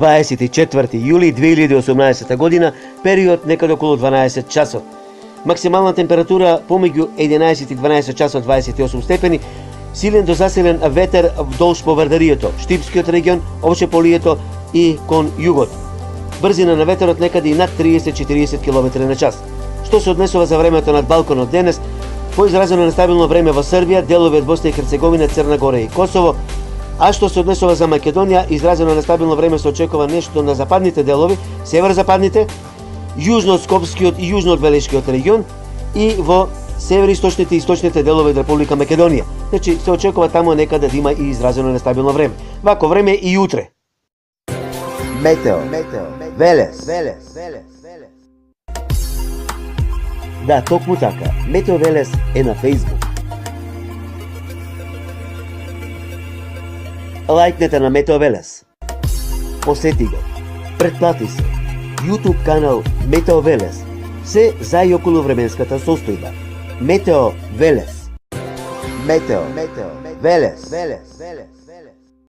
24 јули 2018 година, период некаде околу 12 часот. Максимална температура помеѓу 11 и 12 часот 28 степени, силен до засилен ветер вдолж по Вардарието, Штипскиот регион, Овчеполието и кон југот. Брзина на ветерот некаде и над 30-40 км на час. Што се однесува за времето над Балканот денес, поизразено нестабилно време во Србија, делови од Босна и Херцеговина, Црна Гора и Косово, а што се однесува за Македонија, изразено нестабилно време се очекува нешто на западните делови, северозападните, јужно од Скопскиот и јужно од Велешкиот регион и во североисточните и источните делови од Република Македонија. Значи се очекува таму некаде да има и изразено нестабилно време. Вако време и утре. Метео. Велес. Да, токму така. Метео Велес е на Facebook. Лајкнете на Метео Велес. Посети го. Претплати се. YouTube канал Метео Велес. Се за и околу временската состојба. Метео Велес. Метео Велес.